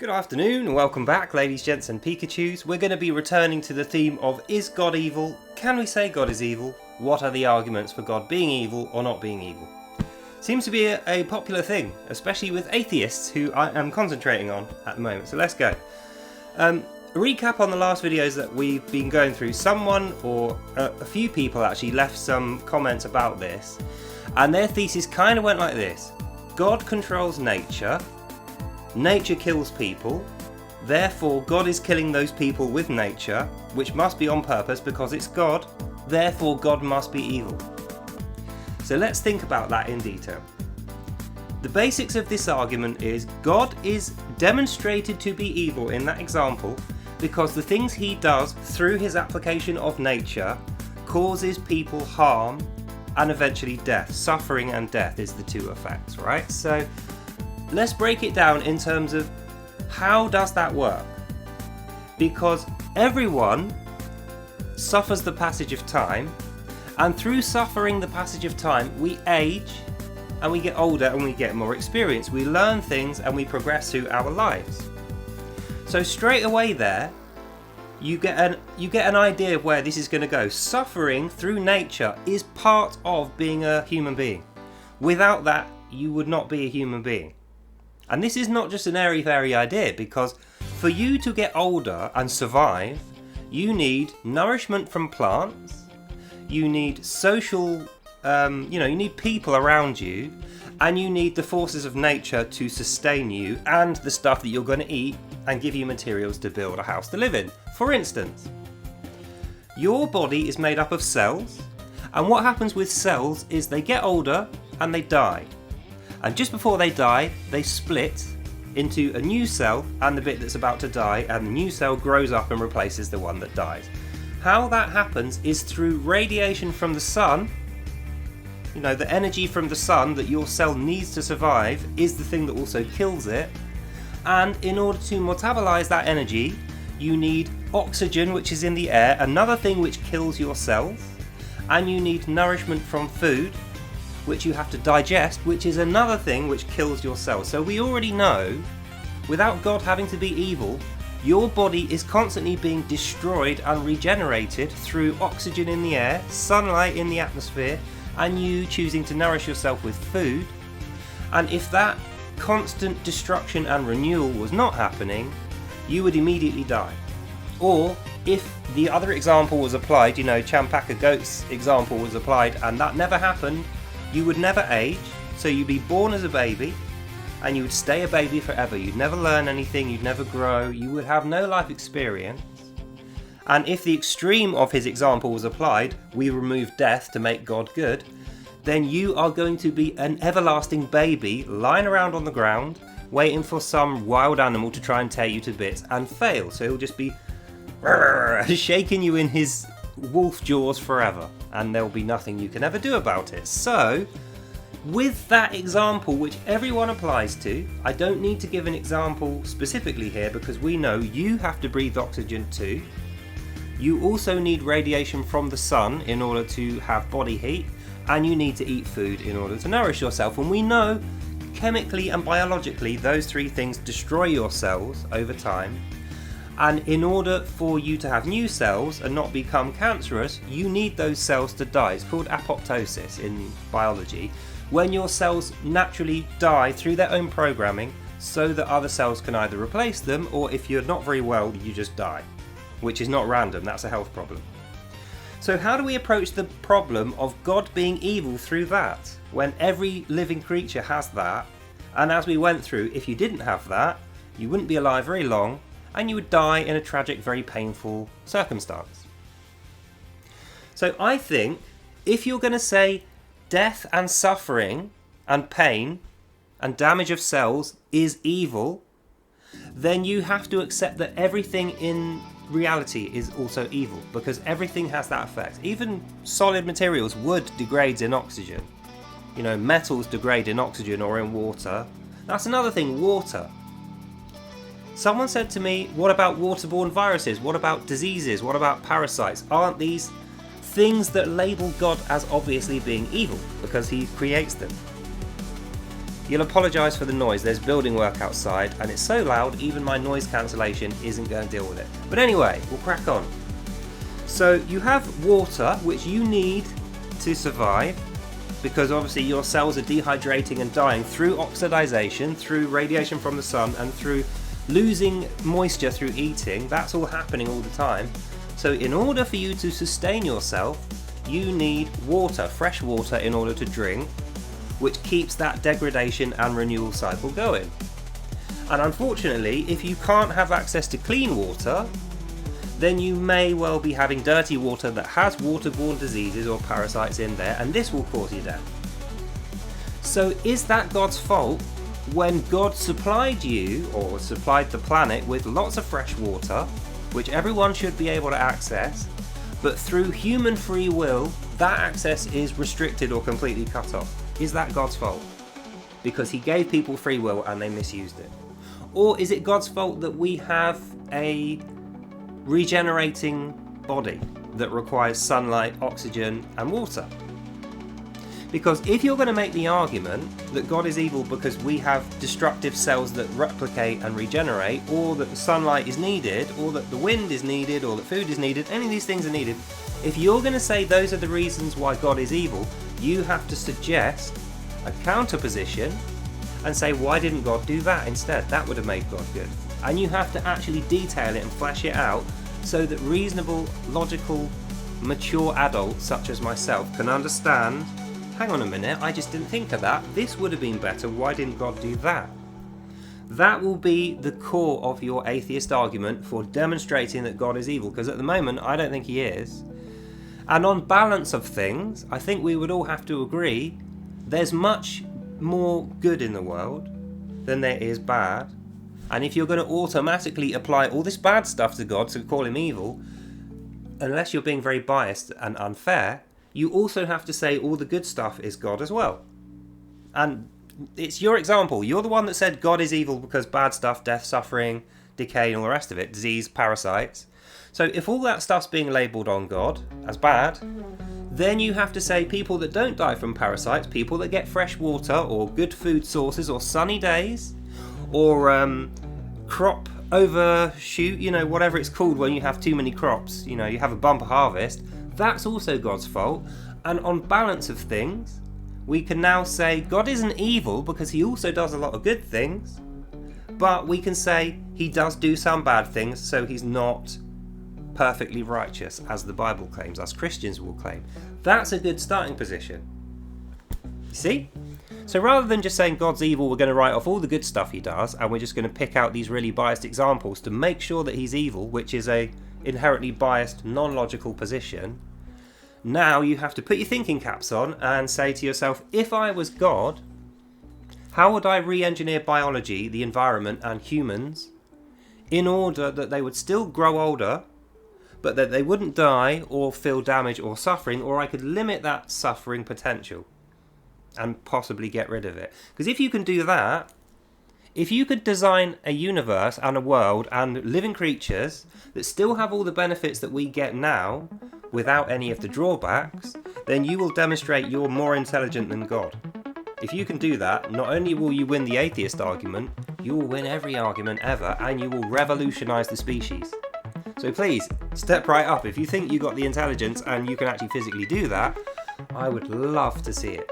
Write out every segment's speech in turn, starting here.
Good afternoon and welcome back, ladies, gents and Pikachus. We're going to be returning to the theme of, is God evil? Can we say God is evil? What are the arguments for God being evil or not being evil? Seems to be a popular thing, especially with atheists, who I am concentrating on at the moment. So let's go. A recap on the last videos that we've been going through. Someone, or a few people actually, left some comments about this, and their thesis kind of went like this. God controls nature. Nature kills people, therefore God is killing those people with nature, which must be on purpose because it's God, therefore God must be evil. So let's think about that in detail. The basics of this argument is God is demonstrated to be evil in that example because the things he does through his application of nature causes people harm and eventually death. Suffering and death is the two effects, right? So let's break it down in terms of how does that work? Because everyone suffers the passage of time, and through suffering the passage of time, we age and we get older and we get more experience. We learn things and we progress through our lives. So straight away there, you get an idea of where this is going to go. Suffering through nature is part of being a human being. Without that, you would not be a human being. And this is not just an airy-fairy idea, because for you to get older and survive, you need nourishment from plants, you need social, you need people around you, and you need the forces of nature to sustain you and the stuff that you're going to eat and give you materials to build a house to live in. For instance, your body is made up of cells, and what happens with cells is they get older and they die. And just before they die, they split into a new cell and the bit that's about to die, and the new cell grows up and replaces the one that dies. How that happens is through radiation from the sun. You know, the energy from the sun that your cell needs to survive is the thing that also kills it. And in order to metabolize that energy, you need oxygen, which is in the air, another thing which kills your cells, and you need nourishment from food, which you have to digest, which is another thing which kills your cells. So we already know, without God having to be evil, your body is constantly being destroyed and regenerated through oxygen in the air, sunlight in the atmosphere, and you choosing to nourish yourself with food. And if that constant destruction and renewal was not happening, you would immediately die. Or if the other example was applied, Champaka Goat's example was applied and that never happened, you would never age, so you'd be born as a baby, and you would stay a baby forever. You'd never learn anything, you'd never grow, you would have no life experience. And if the extreme of his example was applied, we remove death to make God good, then you are going to be an everlasting baby lying around on the ground, waiting for some wild animal to try and tear you to bits and fail. So he'll just be shaking you in his wolf jaws forever, and there'll be nothing you can ever do about it. So with that example, which everyone applies to, I don't need to give an example specifically here because we know you have to breathe oxygen too. You also need radiation from the sun in order to have body heat, and you need to eat food in order to nourish yourself. And we know chemically and biologically those three things destroy your cells over time. And in order for you to have new cells and not become cancerous, you need those cells to die. It's called apoptosis in biology, when your cells naturally die through their own programming so that other cells can either replace them, or if you're not very well, you just die, which is not random, that's a health problem. So how do we approach the problem of God being evil through that, when every living creature has that? And as we went through, if you didn't have that, you wouldn't be alive very long, and you would die in a tragic, very painful circumstance. So I think if you're going to say death and suffering and pain and damage of cells is evil, then you have to accept that everything in reality is also evil, because everything has that effect. Even solid materials, wood degrades in oxygen. Metals degrade in oxygen or in water. That's another thing, water. Someone said to me, what about waterborne viruses? What about diseases? What about parasites? Aren't these things that label God as obviously being evil because he creates them? You'll apologise for the noise, there's building work outside and it's so loud even my noise cancellation isn't going to deal with it. But anyway, we'll crack on. So you have water, which you need to survive, because obviously your cells are dehydrating and dying through oxidization, through radiation from the sun, and through losing moisture through eating. That's all happening all the time. So in order for you to sustain yourself, you need water, fresh water, in order to drink, which keeps that degradation and renewal cycle going. And unfortunately, if you can't have access to clean water, then you may well be having dirty water that has waterborne diseases or parasites in there, and this will cause you death. So is that God's fault when God supplied you, or supplied the planet, with lots of fresh water, which everyone should be able to access, but through human free will, that access is restricted or completely cut off? Is that God's fault? Because he gave people free will and they misused it. Or is it God's fault that we have a regenerating body that requires sunlight, oxygen and water? Because if you're going to make the argument that God is evil because we have destructive cells that replicate and regenerate, or that the sunlight is needed, or that the wind is needed, or that food is needed, any of these things are needed, if you're going to say those are the reasons why God is evil, you have to suggest a counterposition and say, why didn't God do that instead? That would have made God good. And you have to actually detail it and flesh it out so that reasonable, logical, mature adults such as myself can understand, hang on a minute, I just didn't think of that. This would have been better. Why didn't God do that? That will be the core of your atheist argument for demonstrating that God is evil, because at the moment I don't think he is. And on balance of things, I think we would all have to agree there's much more good in the world than there is bad. And if you're going to automatically apply all this bad stuff to God to call him evil, unless you're being very biased and unfair, you also have to say all the good stuff is God as well. And it's your example. You're the one that said God is evil because bad stuff, death, suffering, decay and all the rest of it, disease, parasites. So if all that stuff's being labelled on God as bad, then you have to say people that don't die from parasites, people that get fresh water or good food sources or sunny days, or crop overshoot, whatever it's called when you have too many crops, you have a bumper harvest, that's also God's fault. And on balance of things, we can now say God isn't evil because he also does a lot of good things, but we can say he does do some bad things, so he's not perfectly righteous, as the Bible claims, as Christians will claim. That's a good starting position. You see? So rather than just saying God's evil, we're going to write off all the good stuff he does, and we're just going to pick out these really biased examples to make sure that he's evil, which is a inherently biased, non-logical position. Now you have to put your thinking caps on and say to yourself, if I was God, how would I re-engineer biology, the environment and humans in order that they would still grow older, but that they wouldn't die or feel damage or suffering, or I could limit that suffering potential and possibly get rid of it? Because if you can do that, if you could design a universe and a world and living creatures that still have all the benefits that we get now without any of the drawbacks, then you will demonstrate you're more intelligent than God. If you can do that, not only will you win the atheist argument, you will win every argument ever, and you will revolutionize the species. So please, step right up. If you think you got the intelligence and you can actually physically do that, I would love to see it.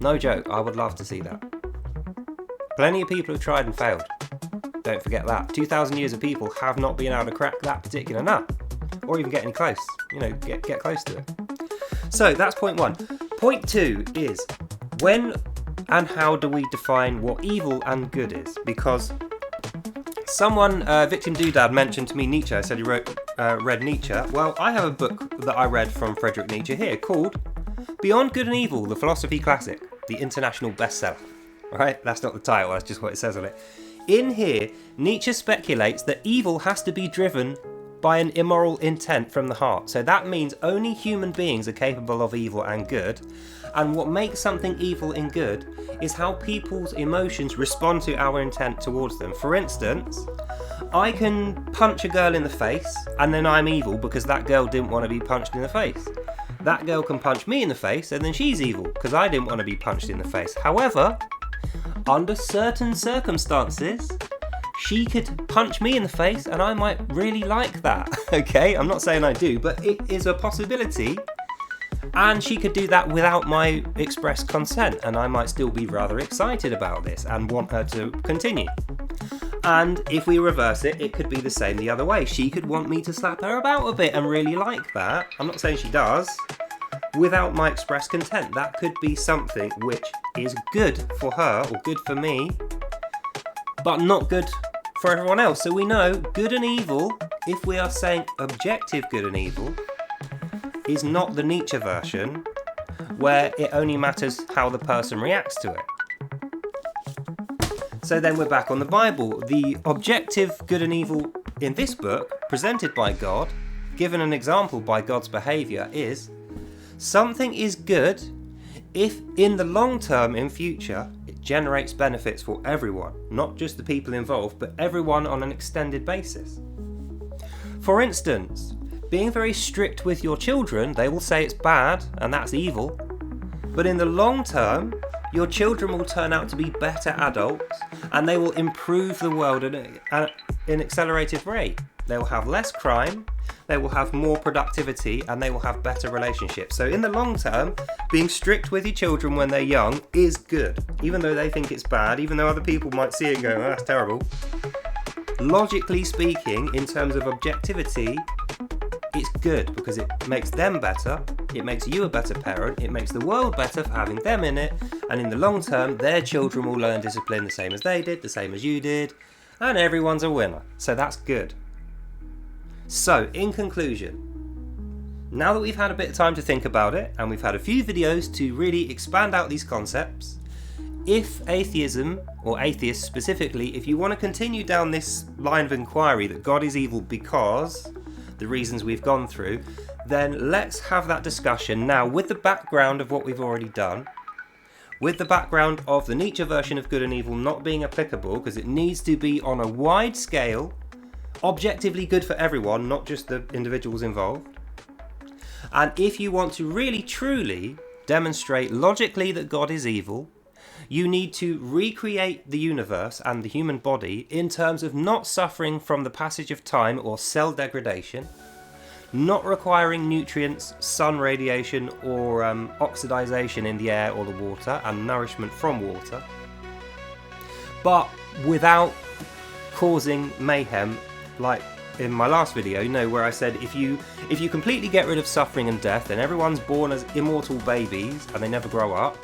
No joke, I would love to see that. Plenty of people have tried and failed. Don't forget that. 2,000 years of people have not been able to crack that particular nut, or even get any close. Get close to it. So that's point one. Point two is, when and how do we define what evil and good is? Because someone, Victim Doodad, mentioned to me Nietzsche, said he read Nietzsche. Well, I have a book that I read from Friedrich Nietzsche here called Beyond Good and Evil, the Philosophy Classic, the international bestseller. Right? That's not the title, that's just what it says on it. In here, Nietzsche speculates that evil has to be driven by an immoral intent from the heart. So that means only human beings are capable of evil and good. And what makes something evil and good is how people's emotions respond to our intent towards them. For instance, I can punch a girl in the face and then I'm evil because that girl didn't want to be punched in the face. That girl can punch me in the face and then she's evil because I didn't want to be punched in the face. However, under certain circumstances, she could punch me in the face and I might really like that. Okay, I'm not saying I do, but it is a possibility. And she could do that without my express consent, and I might still be rather excited about this and want her to continue. And if we reverse it, it could be the same the other way. She could want me to slap her about a bit and really like that. I'm not saying she does. Without my express consent, that could be something which is good for her or good for me, but not good for everyone else. So we know good and evil, if we are saying objective good and evil, is not the Nietzsche version, where it only matters how the person reacts to it. So then we're back on the Bible. The objective good and evil in this book, presented by God, given an example by God's behaviour, is something is good if in the long term, in future, it generates benefits for everyone, not just the people involved, but everyone on an extended basis. For instance, being very strict with your children, they will say it's bad and that's evil, but in the long term, your children will turn out to be better adults and they will improve the world at an accelerated rate. They will have less crime, they will have more productivity, and they will have better relationships. So in the long term, being strict with your children when they're young is good, even though they think it's bad, even though other people might see it and go, oh, that's terrible. Logically speaking, in terms of objectivity, it's good because it makes them better, it makes you a better parent, it makes the world better for having them in it, and in the long term, their children will learn discipline the same as they did, the same as you did, and everyone's a winner. So that's good. So, in conclusion, now that we've had a bit of time to think about it, and we've had a few videos to really expand out these concepts, if atheism, or atheists specifically, if you want to continue down this line of inquiry that God is evil because the reasons we've gone through, then let's have that discussion now with the background of what we've already done, with the background of the Nietzsche version of good and evil not being applicable because it needs to be on a wide scale, objectively good for everyone, not just the individuals involved. And if you want to really truly demonstrate logically that God is evil, you need to recreate the universe and the human body in terms of not suffering from the passage of time or cell degradation, not requiring nutrients, sun radiation, or oxidization in the air or the water, and nourishment from water, but without causing mayhem, like in my last video, where I said if you completely get rid of suffering and death, then everyone's born as immortal babies and they never grow up.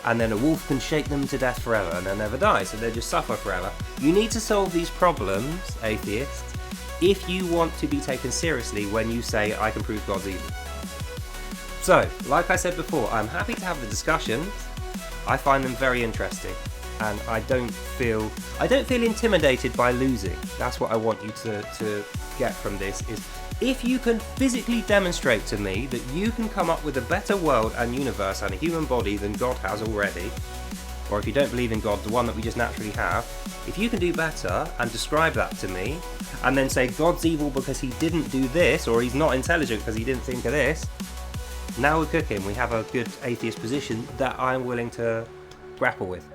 And then a wolf can shake them to death forever and they'll never die, so they just suffer forever. You need to solve these problems, atheists, if you want to be taken seriously when you say, I can prove God's evil. So, like I said before, I'm happy to have the discussions. I find them very interesting. And I don't feel intimidated by losing. That's what I want you to get from this, is if you can physically demonstrate to me that you can come up with a better world and universe and a human body than God has already, or if you don't believe in God, the one that we just naturally have, if you can do better and describe that to me, and then say God's evil because he didn't do this, or he's not intelligent because he didn't think of this, now we're cooking. We have a good atheist position that I'm willing to grapple with.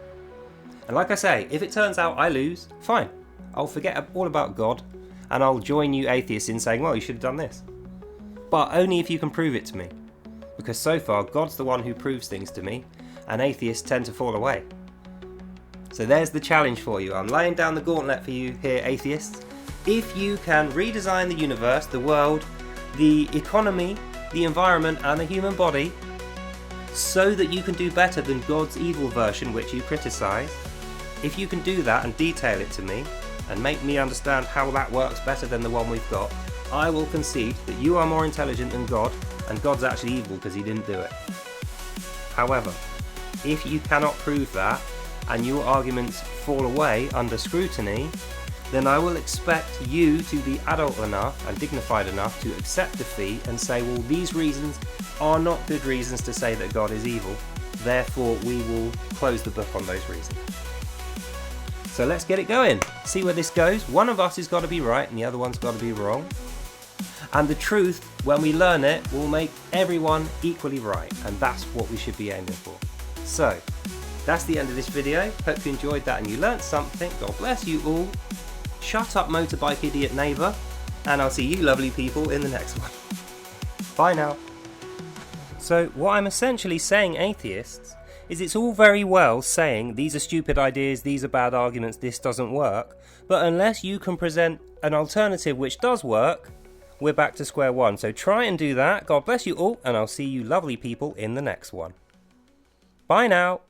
And like I say, if it turns out I lose, fine. I'll forget all about God and I'll join you atheists in saying, well, you should have done this. But only if you can prove it to me. Because so far, God's the one who proves things to me, and atheists tend to fall away. So there's the challenge for you. I'm laying down the gauntlet for you here, atheists. If you can redesign the universe, the world, the economy, the environment, and the human body, so that you can do better than God's evil version, which you criticise, if you can do that and detail it to me, and make me understand how that works better than the one we've got, I will concede that you are more intelligent than God, and God's actually evil because he didn't do it. However, if you cannot prove that, and your arguments fall away under scrutiny, then I will expect you to be adult enough and dignified enough to accept defeat and say, well, these reasons are not good reasons to say that God is evil, therefore we will close the book on those reasons. So let's get it going, see where this goes. One of us has got to be right and the other one's got to be wrong. And the truth, when we learn it, will make everyone equally right, and that's what we should be aiming for. So, That's the end of this video. Hope you enjoyed that and you learnt something. God bless you all. Shut up, motorbike idiot neighbour. And I'll see you lovely people in the next one. Bye now. So what I'm essentially saying, atheists, is it's all very well saying these are stupid ideas, these are bad arguments, this doesn't work, but unless you can present an alternative which does work, we're back to square one. So try and do that. God bless you all, and I'll see you lovely people in the next one. Bye now.